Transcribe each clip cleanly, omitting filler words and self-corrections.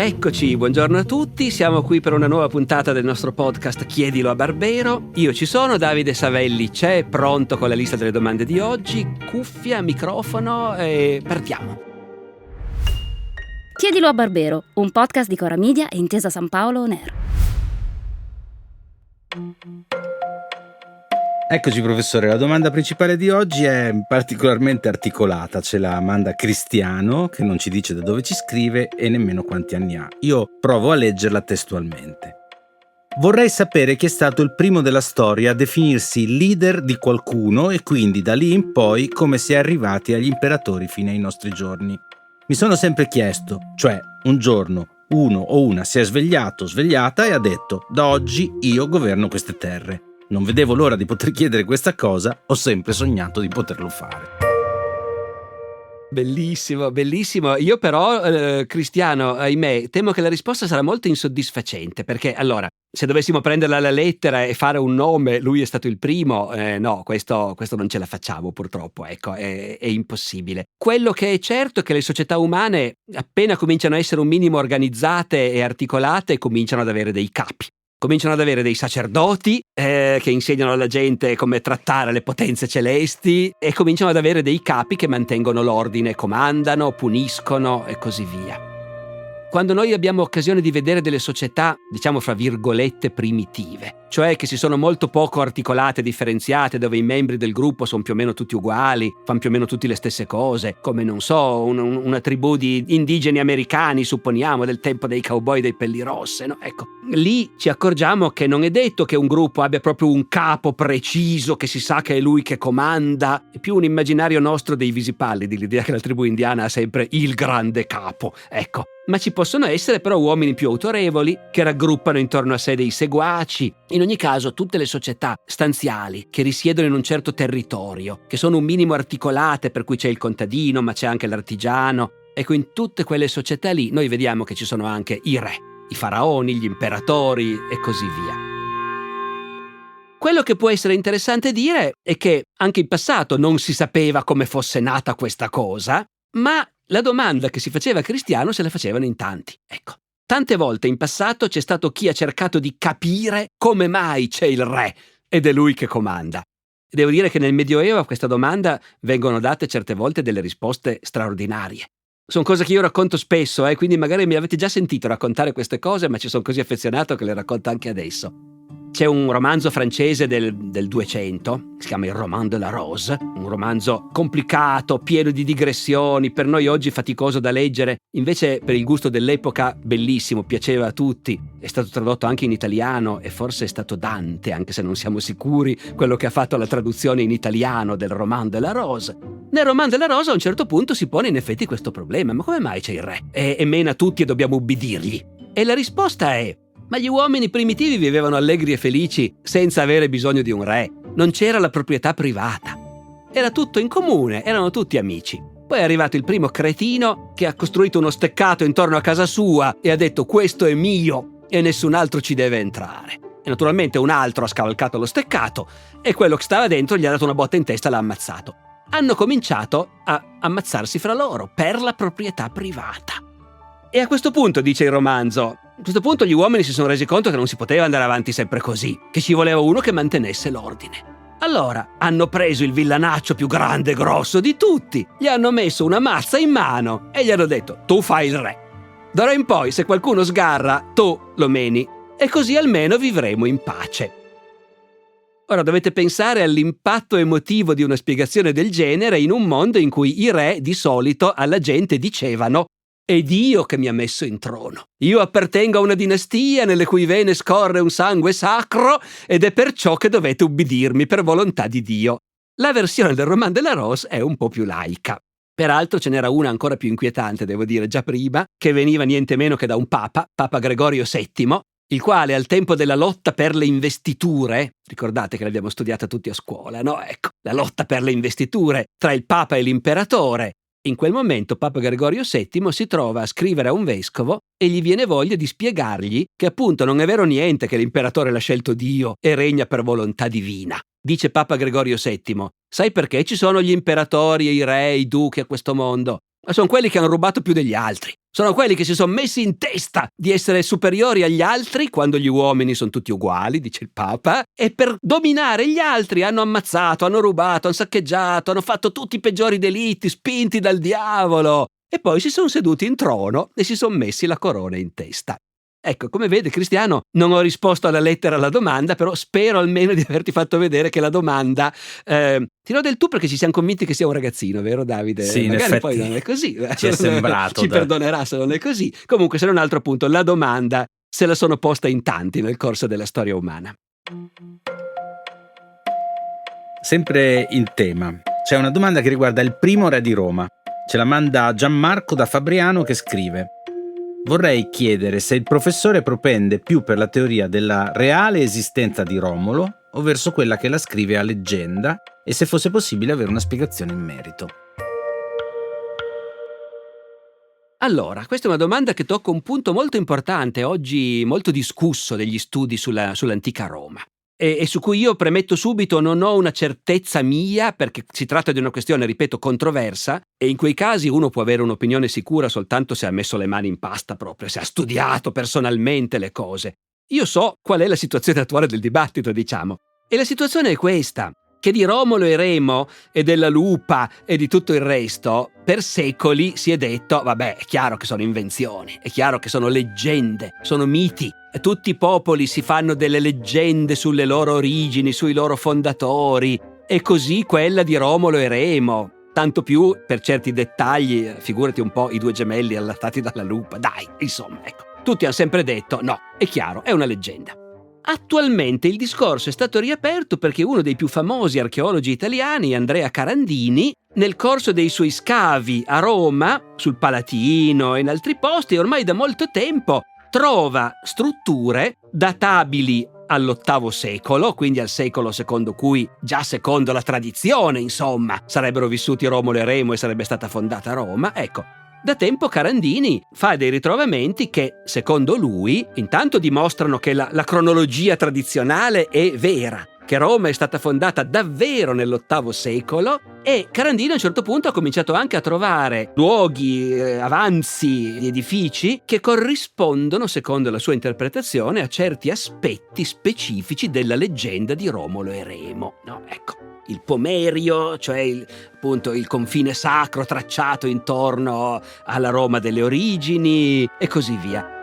Eccoci, buongiorno a tutti, siamo qui per una nuova puntata del nostro podcast Chiedilo a Barbero. Io ci sono, Davide Savelli c'è, pronto con la lista delle domande di oggi, cuffia, microfono e partiamo. Chiedilo a Barbero, un podcast di Cora Media e Intesa San Paolo On Air. Eccoci professore, la domanda principale di oggi è particolarmente articolata, ce la manda Cristiano che non ci dice da dove ci scrive e nemmeno quanti anni ha. Io provo a leggerla testualmente. Vorrei sapere chi è stato il primo della storia a definirsi leader di qualcuno e quindi da lì in poi come si è arrivati agli imperatori fino ai nostri giorni. Mi sono sempre chiesto, cioè un giorno uno o una si è svegliata e ha detto da oggi io governo queste terre. Non vedevo l'ora di poter chiedere questa cosa, ho sempre sognato di poterlo fare. Bellissimo, bellissimo. Io però, Cristiano, ahimè, temo che la risposta sarà molto insoddisfacente, perché allora, se dovessimo prenderla alla lettera e fare un nome, lui è stato il primo, no, questo non ce la facciamo purtroppo, ecco, è impossibile. Quello che è certo è che le società umane, appena cominciano a essere un minimo organizzate e articolate, cominciano ad avere dei capi. Cominciano ad avere dei sacerdoti che insegnano alla gente come trattare le potenze celesti e cominciano ad avere dei capi che mantengono l'ordine, comandano, puniscono e così via. Quando noi abbiamo occasione di vedere delle società, diciamo fra virgolette, primitive, cioè che si sono molto poco articolate e differenziate, dove i membri del gruppo sono più o meno tutti uguali, fanno più o meno tutti le stesse cose, come non so, una tribù di indigeni americani, supponiamo, del tempo dei cowboy dei pelli rosse, no? Ecco, lì ci accorgiamo che non è detto che un gruppo abbia proprio un capo preciso, che si sa che è lui che comanda, è più un immaginario nostro dei visipallidi, l'idea che la tribù indiana ha sempre il grande capo, ecco. Ma ci possono essere però uomini più autorevoli che raggruppano intorno a sé dei seguaci. In ogni caso, tutte le società stanziali che risiedono in un certo territorio, che sono un minimo articolate, per cui c'è il contadino, ma c'è anche l'artigiano, ecco, in tutte quelle società lì noi vediamo che ci sono anche i re, i faraoni, gli imperatori e così via. Quello che può essere interessante dire è che anche in passato non si sapeva come fosse nata questa cosa, ma la domanda che si faceva Cristiano se la facevano in tanti. Ecco, tante volte in passato c'è stato chi ha cercato di capire come mai c'è il re ed è lui che comanda. Devo dire che nel Medioevo a questa domanda vengono date certe volte delle risposte straordinarie. Sono cose che io racconto spesso, quindi magari mi avete già sentito raccontare queste cose, ma ci sono così affezionato che le racconto anche adesso. C'è un romanzo francese del 200, si chiama Il Roman de la Rose, un romanzo complicato, pieno di digressioni, per noi oggi faticoso da leggere, invece per il gusto dell'epoca bellissimo, piaceva a tutti, è stato tradotto anche in italiano e forse è stato Dante, anche se non siamo sicuri, quello che ha fatto la traduzione in italiano del Roman de la Rose. Nel Roman de la Rose a un certo punto si pone in effetti questo problema, ma come mai c'è il re? E mena tutti e dobbiamo ubbidirgli? E la risposta è: ma gli uomini primitivi vivevano allegri e felici senza avere bisogno di un re. Non c'era la proprietà privata. Era tutto in comune, erano tutti amici. Poi è arrivato il primo cretino che ha costruito uno steccato intorno a casa sua e ha detto questo è mio e nessun altro ci deve entrare. E naturalmente un altro ha scavalcato lo steccato e quello che stava dentro gli ha dato una botta in testa e l'ha ammazzato. Hanno cominciato a ammazzarsi fra loro per la proprietà privata. E a questo punto, dice il romanzo, a questo punto gli uomini si sono resi conto che non si poteva andare avanti sempre così, che ci voleva uno che mantenesse l'ordine. Allora hanno preso il villanaccio più grande e grosso di tutti, gli hanno messo una mazza in mano e gli hanno detto tu fai il re. D'ora in poi se qualcuno sgarra, tu lo meni e così almeno vivremo in pace. Ora dovete pensare all'impatto emotivo di una spiegazione del genere in un mondo in cui i re di solito alla gente dicevano è Dio che mi ha messo in trono. Io appartengo a una dinastia nelle cui vene scorre un sangue sacro ed è perciò che dovete ubbidirmi per volontà di Dio. La versione del Roman de la Rose è un po' più laica. Peraltro ce n'era una ancora più inquietante, devo dire, già prima, che veniva niente meno che da un papa, Papa Gregorio VII, il quale al tempo della lotta per le investiture, ricordate che l'abbiamo studiata tutti a scuola, no? Ecco, la lotta per le investiture tra il papa e l'imperatore. In quel momento Papa Gregorio VII si trova a scrivere a un vescovo e gli viene voglia di spiegargli che appunto non è vero niente che l'imperatore l'ha scelto Dio e regna per volontà divina. Dice Papa Gregorio VII, sai perché ci sono gli imperatori e i re e i duchi a questo mondo? Ma sono quelli che hanno rubato più degli altri. Sono quelli che si sono messi in testa di essere superiori agli altri quando gli uomini sono tutti uguali, dice il Papa, e per dominare gli altri hanno ammazzato, hanno rubato, hanno saccheggiato, hanno fatto tutti i peggiori delitti, spinti dal diavolo. E poi si sono seduti in trono e si sono messi la corona in testa. Ecco, come vede Cristiano, non ho risposto alla lettera alla domanda, però spero almeno di averti fatto vedere che la domanda ti do del tu perché ci siamo convinti che sia un ragazzino, vero Davide? Sì, in magari effetti poi non è così. ci è sembrato. Ci perdonerà se non è così. Comunque, se non altro punto, la domanda se la sono posta in tanti nel corso della storia umana. Sempre in tema, c'è una domanda che riguarda il primo re di Roma. Ce la manda Gianmarco da Fabriano che scrive: vorrei chiedere se il professore propende più per la teoria della reale esistenza di Romolo o verso quella che la scrive a leggenda, e se fosse possibile avere una spiegazione in merito. Allora, questa è una domanda che tocca un punto molto importante, oggi molto discusso degli studi sull'antica Roma. E su cui io premetto subito non ho una certezza mia, perché si tratta di una questione, ripeto, controversa, e in quei casi uno può avere un'opinione sicura soltanto se ha messo le mani in pasta proprio, se ha studiato personalmente le cose. Io so qual è la situazione attuale del dibattito, diciamo. E la situazione è questa, che di Romolo e Remo e della lupa e di tutto il resto, per secoli si è detto, vabbè, è chiaro che sono invenzioni, è chiaro che sono leggende, sono miti. Tutti i popoli si fanno delle leggende sulle loro origini, sui loro fondatori, e così quella di Romolo e Remo. Tanto più per certi dettagli, figurati un po' i due gemelli allattati dalla lupa. Dai, insomma, ecco. Tutti hanno sempre detto, no, è chiaro, è una leggenda. Attualmente il discorso è stato riaperto perché uno dei più famosi archeologi italiani, Andrea Carandini, nel corso dei suoi scavi a Roma, sul Palatino e in altri posti, ormai da molto tempo, trova strutture databili all'VIII secolo, quindi al secolo secondo cui, già secondo la tradizione, insomma, sarebbero vissuti Romolo e Remo e sarebbe stata fondata Roma. Ecco, da tempo Carandini fa dei ritrovamenti che, secondo lui, intanto dimostrano che la cronologia tradizionale è vera, che Roma è stata fondata davvero nell'VIII secolo, e Carandini a un certo punto ha cominciato anche a trovare luoghi, avanzi di edifici che corrispondono, secondo la sua interpretazione, a certi aspetti specifici della leggenda di Romolo e Remo. No, ecco. Il Pomerio, cioè il confine sacro tracciato intorno alla Roma delle origini e così via.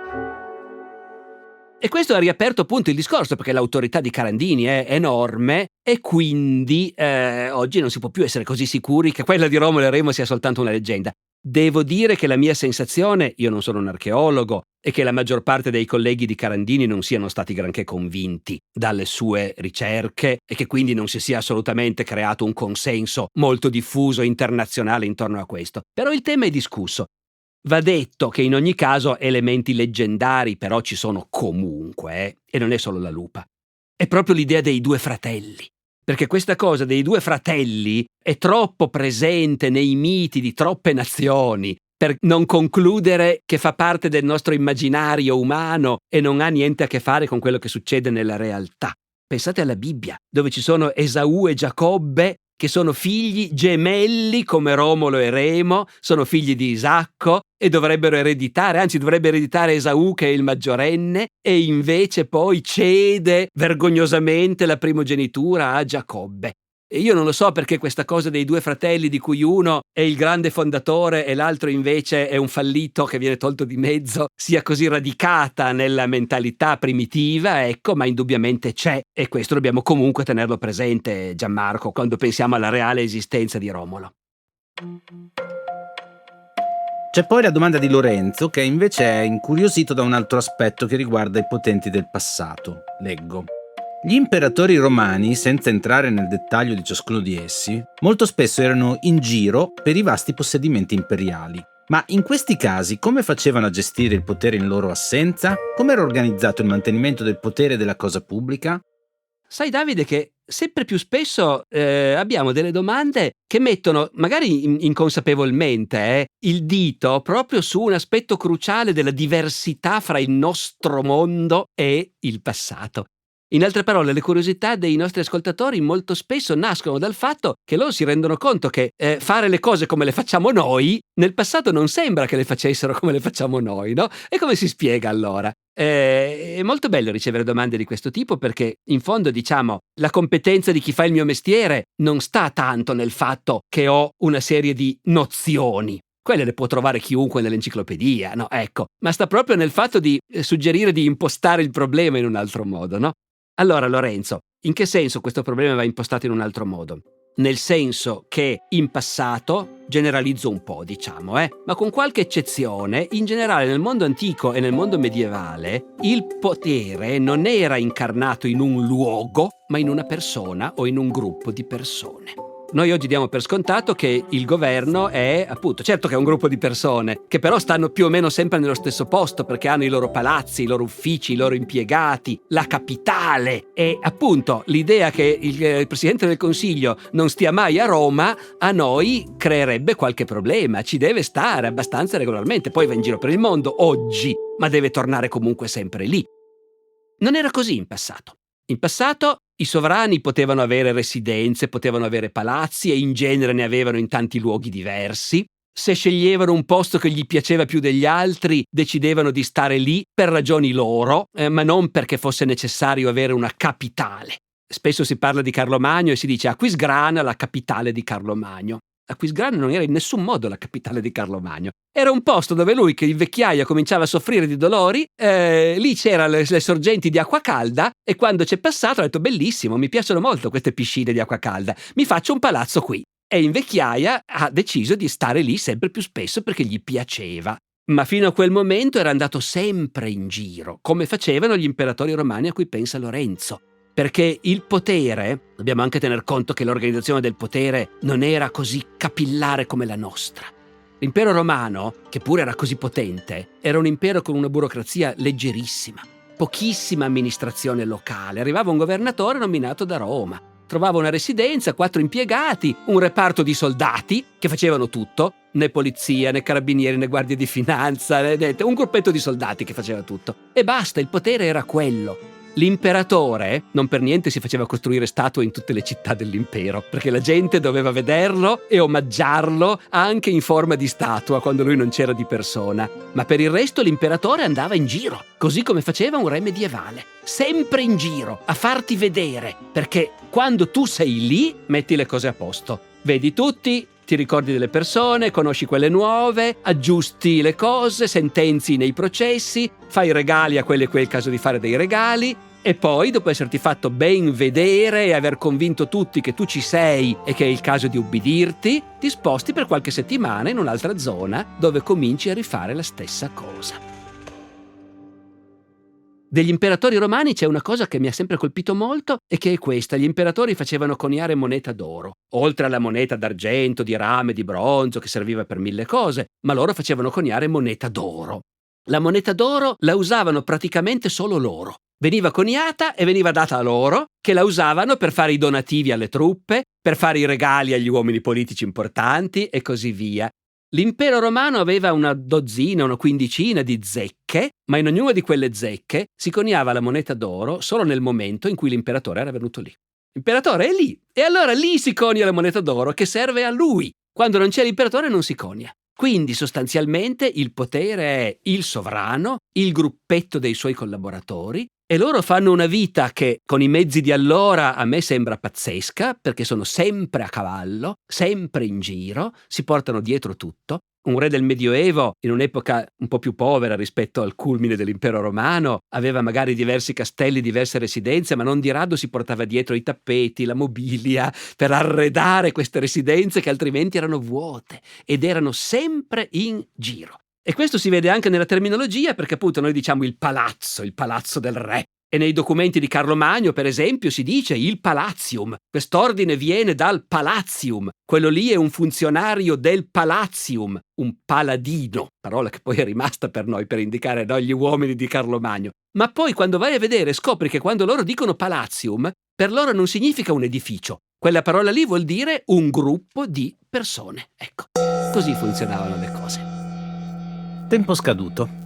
E questo ha riaperto appunto il discorso, perché l'autorità di Carandini è enorme e quindi oggi non si può più essere così sicuri che quella di Romolo e Remo sia soltanto una leggenda. Devo dire che la mia sensazione, io non sono un archeologo, è che la maggior parte dei colleghi di Carandini non siano stati granché convinti dalle sue ricerche e che quindi non si sia assolutamente creato un consenso molto diffuso internazionale intorno a questo. Però il tema è discusso. Va detto che in ogni caso elementi leggendari però ci sono comunque, e non è solo la lupa. È proprio l'idea dei due fratelli. Perché questa cosa dei due fratelli è troppo presente nei miti di troppe nazioni per non concludere che fa parte del nostro immaginario umano e non ha niente a che fare con quello che succede nella realtà. Pensate alla Bibbia, dove ci sono Esaù e Giacobbe, che sono figli gemelli come Romolo e Remo, sono figli di Isacco e dovrebbero ereditare, anzi dovrebbe ereditare Esaù che è il maggiorenne, e invece poi cede vergognosamente la primogenitura a Giacobbe. E io non lo so perché questa cosa dei due fratelli, di cui uno è il grande fondatore e l'altro invece è un fallito che viene tolto di mezzo, sia così radicata nella mentalità primitiva, ecco, ma indubbiamente c'è, e questo dobbiamo comunque tenerlo presente, Gianmarco, quando pensiamo alla reale esistenza di Romolo. C'è poi la domanda di Lorenzo, che invece è incuriosito da un altro aspetto che riguarda i potenti del passato. Leggo. Gli imperatori romani, senza entrare nel dettaglio di ciascuno di essi, molto spesso erano in giro per i vasti possedimenti imperiali. Ma in questi casi come facevano a gestire il potere in loro assenza? Come era organizzato il mantenimento del potere della cosa pubblica? Sai Davide che sempre più spesso abbiamo delle domande che mettono, magari inconsapevolmente, il dito proprio su un aspetto cruciale della diversità fra il nostro mondo e il passato. In altre parole, le curiosità dei nostri ascoltatori molto spesso nascono dal fatto che loro si rendono conto che fare le cose come le facciamo noi, nel passato non sembra che le facessero come le facciamo noi, no? E come si spiega allora? È molto bello ricevere domande di questo tipo perché in fondo, diciamo, la competenza di chi fa il mio mestiere non sta tanto nel fatto che ho una serie di nozioni. Quelle le può trovare chiunque nell'enciclopedia, no? Ecco, ma sta proprio nel fatto di suggerire di impostare il problema in un altro modo, no? Allora, Lorenzo, in che senso questo problema va impostato in un altro modo? Nel senso che in passato, generalizzo un po', diciamo, ma con qualche eccezione, in generale nel mondo antico e nel mondo medievale, il potere non era incarnato in un luogo, ma in una persona o in un gruppo di persone. Noi oggi diamo per scontato che il governo è, appunto, certo che è un gruppo di persone, che però stanno più o meno sempre nello stesso posto perché hanno i loro palazzi, i loro uffici, i loro impiegati, la capitale. E appunto l'idea che il Presidente del Consiglio non stia mai a Roma a noi creerebbe qualche problema. Ci deve stare abbastanza regolarmente, poi va in giro per il mondo oggi, ma deve tornare comunque sempre lì. Non era così in passato. In passato i sovrani potevano avere residenze, potevano avere palazzi e in genere ne avevano in tanti luoghi diversi. Se sceglievano un posto che gli piaceva più degli altri, decidevano di stare lì per ragioni loro, ma non perché fosse necessario avere una capitale. Spesso si parla di Carlo Magno e si dice Aquisgrana, la capitale di Carlo Magno. Aquisgrana non era in nessun modo la capitale di Carlo Magno. Era un posto dove lui, che in vecchiaia cominciava a soffrire di dolori, lì c'erano le sorgenti di acqua calda e quando c'è passato ha detto bellissimo, mi piacciono molto queste piscine di acqua calda, mi faccio un palazzo qui. E in vecchiaia ha deciso di stare lì sempre più spesso perché gli piaceva. Ma fino a quel momento era andato sempre in giro, come facevano gli imperatori romani a cui pensa Lorenzo. Perché il potere, dobbiamo anche tener conto che l'organizzazione del potere non era così capillare come la nostra. L'impero romano, che pure era così potente, era un impero con una burocrazia leggerissima, pochissima amministrazione locale. Arrivava un governatore nominato da Roma, trovava una residenza, 4 impiegati, un reparto di soldati che facevano tutto, né polizia, né carabinieri, né guardie di finanza, un gruppetto di soldati che faceva tutto. E basta, il potere era quello. L'imperatore non per niente si faceva costruire statue in tutte le città dell'impero, perché la gente doveva vederlo e omaggiarlo anche in forma di statua quando lui non c'era di persona. Ma per il resto l'imperatore andava in giro, così come faceva un re medievale, sempre in giro, a farti vedere, perché quando tu sei lì metti le cose a posto. Vedi tutti, ti ricordi delle persone, conosci quelle nuove, aggiusti le cose, sentenzi nei processi, fai regali a quelli a cui è il caso di fare dei regali e poi, dopo esserti fatto ben vedere e aver convinto tutti che tu ci sei e che è il caso di ubbidirti, ti sposti per qualche settimana in un'altra zona dove cominci a rifare la stessa cosa. Degli imperatori romani c'è una cosa che mi ha sempre colpito molto e che è questa: gli imperatori facevano coniare moneta d'oro, oltre alla moneta d'argento, di rame, di bronzo, che serviva per 1000 cose, ma loro facevano coniare moneta d'oro. La moneta d'oro la usavano praticamente solo loro. Veniva coniata e veniva data a loro, che la usavano per fare i donativi alle truppe, per fare i regali agli uomini politici importanti e così via. L'impero romano aveva una dozzina, una quindicina di zecche, ma in ognuna di quelle zecche si coniava la moneta d'oro solo nel momento in cui l'imperatore era venuto lì. L'imperatore è lì, e allora lì si conia la moneta d'oro che serve a lui. Quando non c'è l'imperatore non si conia. Quindi sostanzialmente il potere è il sovrano, il gruppetto dei suoi collaboratori, e loro fanno una vita che con i mezzi di allora a me sembra pazzesca, perché sono sempre a cavallo, sempre in giro, si portano dietro tutto. Un re del Medioevo, in un'epoca un po' più povera rispetto al culmine dell'impero romano, aveva magari diversi castelli, diverse residenze, ma non di rado si portava dietro i tappeti, la mobilia, per arredare queste residenze che altrimenti erano vuote ed erano sempre in giro. E questo si vede anche nella terminologia, perché appunto noi diciamo il palazzo del re. E nei documenti di Carlo Magno, per esempio, si dice il palatium. Quest'ordine viene dal palatium. Quello lì è un funzionario del palatium, un paladino, parola che poi è rimasta per noi per indicare gli uomini di Carlo Magno. Ma poi quando vai a vedere scopri che quando loro dicono palatium, per loro non significa un edificio. Quella parola lì vuol dire un gruppo di persone. Ecco, così funzionavano le cose. Tempo scaduto.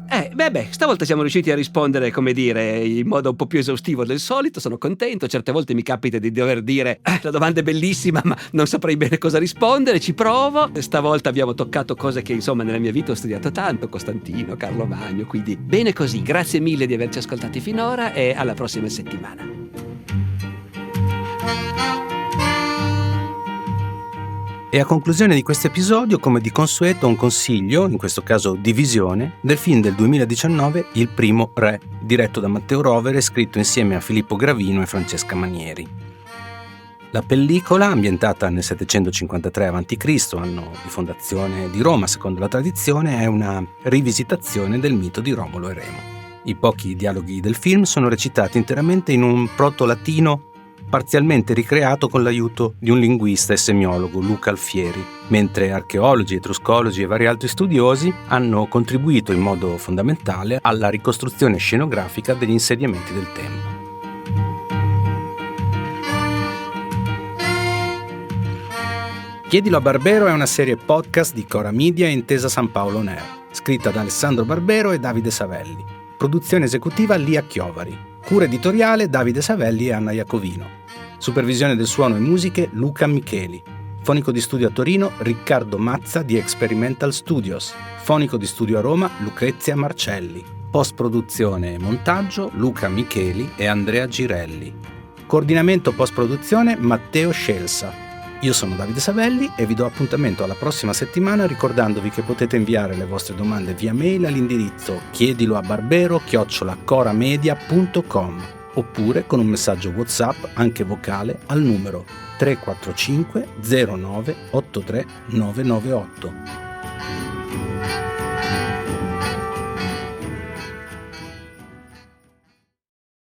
Stavolta siamo riusciti a rispondere, come dire, in modo un po' più esaustivo del solito. Sono contento. Certe volte mi capita di dover dire la domanda è bellissima, ma non saprei bene cosa rispondere. Ci provo. Stavolta abbiamo toccato cose che, insomma, nella mia vita ho studiato tanto: Costantino, Carlo Magno. Quindi bene così. Grazie mille di averci ascoltati finora e alla prossima settimana. E a conclusione di questo episodio, come di consueto, un consiglio, in questo caso di visione, del film del 2019 Il primo re, diretto da Matteo Rovere e scritto insieme a Filippo Gravino e Francesca Manieri. La pellicola, ambientata nel 753 a.C., anno di fondazione di Roma secondo la tradizione, è una rivisitazione del mito di Romolo e Remo. I pochi dialoghi del film sono recitati interamente in un proto-latino parzialmente ricreato con l'aiuto di un linguista e semiologo, Luca Alfieri, mentre archeologi, etruscologi e vari altri studiosi hanno contribuito in modo fondamentale alla ricostruzione scenografica degli insediamenti del tempo. Chiedilo a Barbero è una serie podcast di Cora Media e Intesa San Paolo On Air, scritta da Alessandro Barbero e Davide Savelli. Produzione esecutiva Lia Chiovari. Cura editoriale Davide Savelli e Anna Iacovino. Supervisione del suono e musiche Luca Micheli. Fonico di studio a Torino Riccardo Mazza di Experimental Studios. Fonico di studio a Roma Lucrezia Marcelli. Post-produzione e montaggio Luca Micheli e Andrea Girelli. Coordinamento post-produzione Matteo Scelsa. Io sono Davide Savelli e vi do appuntamento alla prossima settimana ricordandovi che potete inviare le vostre domande via mail all'indirizzo chiediloabarbero@coramedia.com oppure con un messaggio WhatsApp anche vocale al numero 345 09 83 998.